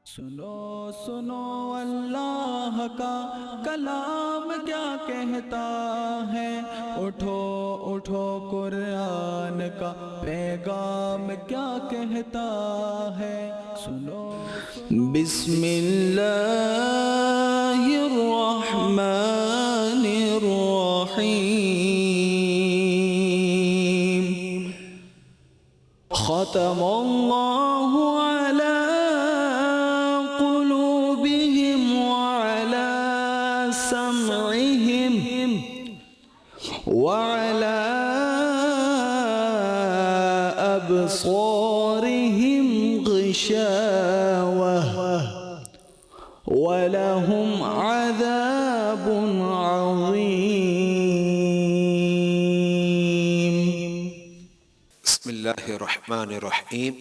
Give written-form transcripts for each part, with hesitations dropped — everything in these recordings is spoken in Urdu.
سنو سنو اللہ کا کلام کیا کہتا ہے، اٹھو اٹھو قرآن کا پیغام کیا کہتا ہے۔ سنو بسم اللہ الرحمن الرحیم، ختم اللہ علی قلوبهم وعلى سمعهم وعلى أبصارهم غشاوة ولهم عذاب عظيم۔ بسم اللہ الرحمن الرحیم۔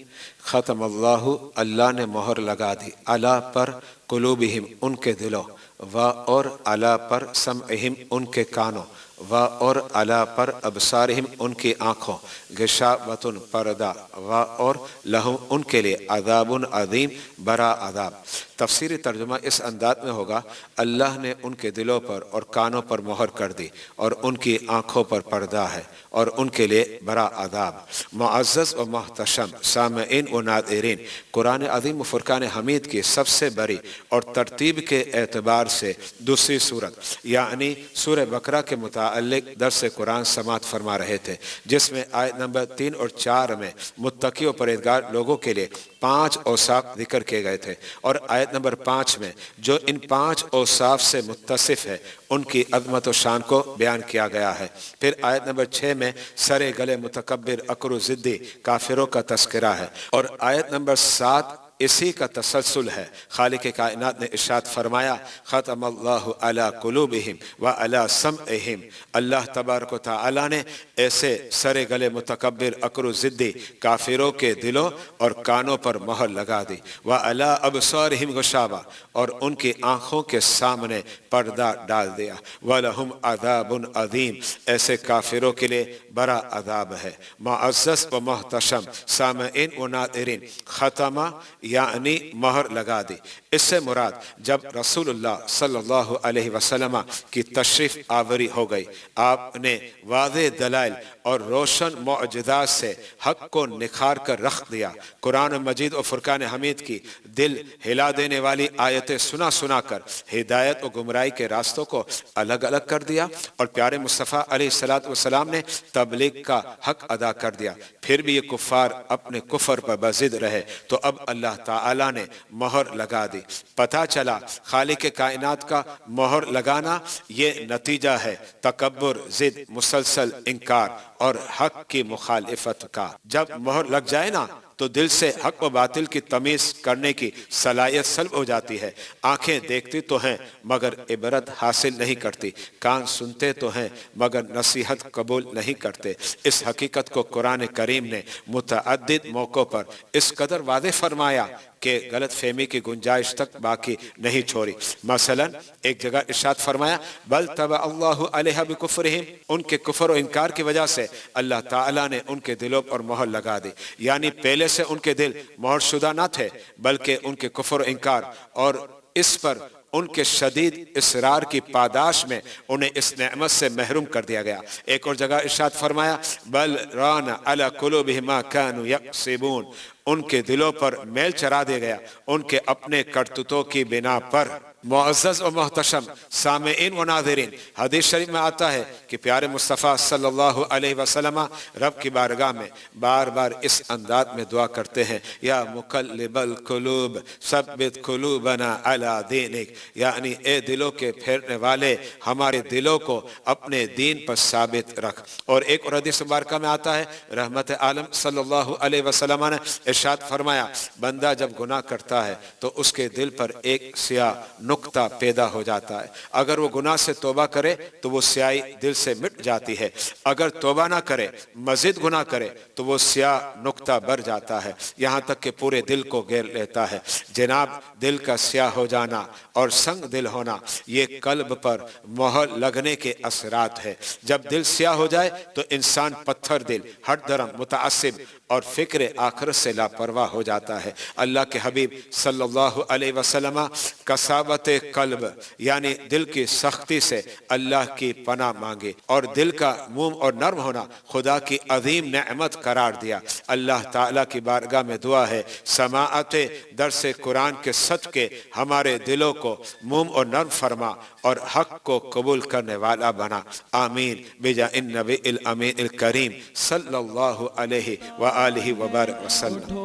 ختم اللہ، اللہ نے مہر لگا دی، علی پر، قلوبہم ان کے دلوں، و اور علی پر، سمعہم ان کے کانوں، و اور علی پر، ابصارہم ان کی آنکھوں، غشاوۃ پردہ، و اور لہم ان کے لیے، عذاب عظیم بڑا عذاب۔ تفسیری ترجمہ اس انداز میں ہوگا، اللہ نے ان کے دلوں پر اور کانوں پر مہر کر دی اور ان کی آنکھوں پر پردہ ہے اور ان کے لیے بڑا عذاب۔ معزز و محتشم سامعین و ناظرین، قرآن عظیم و فرقان حمید کی سب سے بڑی اور ترتیب کے اعتبار سے دوسری صورت یعنی سورہ بقرہ کے متعلق درس قرآن سماعت فرما رہے تھے، جس میں آیت نمبر 3 اور 4 میں متقی و پرہیزگار لوگوں کے لیے 5 اوصاف ذکر کیے گئے تھے، اور آیت نمبر 5 میں جو ان 5 اوصاف سے متصف ہے ان کی عظمت و شان کو بیان کیا گیا ہے۔ پھر آیت نمبر 6 میں سرے گلے متکبر اکر و ضدی کافروں کا تذکرہ ہے، اور آیت نمبر 7 اسی کا تسلسل ہے۔ خالق کائنات نے ارشاد فرمایا، ختم اللہ علی قلوبہم وعلی سمعہم، اللہ تبارک و تعالی نے ایسے سرے گلے متکبر اکر و ضدی کافروں کے دلوں اور کانوں پر مہر لگا دی، وعلی ابصارہم غشاوہ، اور ان کی آنکھوں کے سامنے پردہ ڈال دیا، وَلَهُمْ عَذَابٌ عَظِيمٌ، ایسے کافروں کے لیے بڑا عذاب ہے۔ معزز و محتشم سامعین و ناظرین، ختمہ یعنی مہر لگا دی، اس سے مراد جب رسول اللہ صلی اللہ علیہ وسلم کی تشریف آوری ہو گئی، آپ نے واضح دلائل اور روشن معجزات سے حق کو نکھار کر رکھ دیا۔ قرآن مجید و فرقان حمید کی دل ہلا دینے والی آیتیں سنا سنا کر ہدایت و گمراہی کے راستوں کو الگ الگ کر دیا، اور پیارے مصطفیٰ علیہ السلام نے تبلیغ کا حق ادا کر دیا۔ پھر بھی یہ کفار اپنے کفر پر بضد رہے، تو اب اللہ تعالیٰ نے مہر لگا دی۔ پتہ چلا خالق کائنات کا مہر لگانا یہ نتیجہ ہے تکبر، ضد، مسلسل انکار اور حق کی مخالفت کا۔ جب مہر لگ جائے نا تو دل سے حق و باطل کی تمیز کرنے کی صلاحیت سلب ہو جاتی ہے۔ آنکھیں دیکھتی تو ہیں مگر عبرت حاصل نہیں کرتی، کان سنتے تو ہیں مگر نصیحت قبول نہیں کرتے۔ اس حقیقت کو قرآن کریم نے متعدد موقعوں پر اس قدر واضح فرمایا کہ غلط فہمی کی گنجائش تک باقی نہیں چھوڑی۔ مثلا ایک جگہ ارشاد فرمایا، بل طبع اللہ علیہ بکفرہم، ان کے کفر و انکار کی وجہ سے اللہ تعالیٰ نے ان کے دلوں پر مہر لگا دی، یعنی پہلے سے ان کے دل مہر شدہ نہ تھے، بلکہ ان کے کفر و انکار اور اس پر ان کے شدید اصرار کی پاداش میں انہیں اس نعمت سے محروم کر دیا گیا۔ ایک اور جگہ ارشاد فرمایا، بل ران علی قلوبہم ما کانوا یکسبون، ان کے دلوں پر میل چرا دیا گیا ان کے اپنے کرتوتوں کی بنا پر۔ معزز و محتشم سامعین و ناظرین، حدیث شریف میں آتا ہے کہ پیارے مصطفیٰ صلی اللہ علیہ وسلم رب کی بارگاہ میں بار بار اس انداز میں دعا کرتے ہیں، یا مقلب القلوب ثبت قلوبنا علی دینک، یعنی اے دلوں کے پھیرنے والے ہمارے دلوں کو اپنے دین پر ثابت رکھ۔ اور ایک اور حدیث مبارکہ میں آتا ہے، رحمت عالم صلی اللہ علیہ وسلم نے ارشاد فرمایا، بندہ جب گناہ کرتا ہے تو اس کے دل پر ایک سیاہ نقطہ پیدا ہو جاتا ہے، اگر وہ گناہ سے توبہ کرے تو وہ سیاہی دل سے مٹ جاتی ہے، اگر توبہ نہ کرے مزید گناہ کرے تو وہ سیاہ نقطہ بڑھ جاتا ہے، یہاں تک کہ پورے دل کو گھیر لیتا ہے۔ جناب، دل کا سیاہ ہو جانا اور سنگ دل ہونا یہ قلب پر مہر لگنے کے اثرات ہے۔ جب دل سیاہ ہو جائے تو انسان پتھر دل، ہٹ درم، متعصب اور فکر آخرت سے لاپرواہ ہو جاتا ہے۔ اللہ کے حبیب صلی اللہ علیہ وسلم کساوت قلب یعنی دل کی سختی سے اللہ کی پناہ مانگے اور دل کا موم اور نرم ہونا خدا کی عظیم نعمت قرار دیا۔ اللہ تعالیٰ کی بارگاہ میں دعا ہے سماعت درس قرآن کے صدقے ہمارے دلوں کو موم اور نرم فرما اور حق کو قبول کرنے والا بنا، آمین بجاہ النبی الامین الکریم صلی اللہ علیہ وآلہ وبارک وسلم۔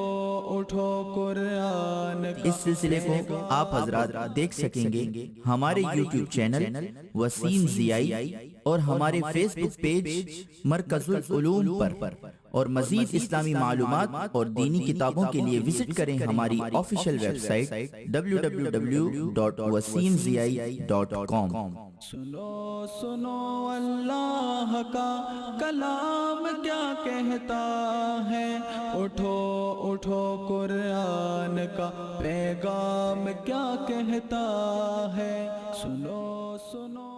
اٹھو قرآن اس سلسلے کو آپ حضرات دیکھ سکیں گے ہمارے یوٹیوب چینل وسیم ضیائی اور ہمارے فیس بک پیج مرکز العلوم پر، اور مزید اسلامی معلومات اور دینی کتابوں کے لیے وزٹ کریں ہماری آفیشیل ویب سائٹ www.wasimziai.com۔ سنو سنو اللہ کا کلام کیا کہتا ہے، اٹھو اٹھو قرآن کا پیغام کیا کہتا ہے، سنو سنو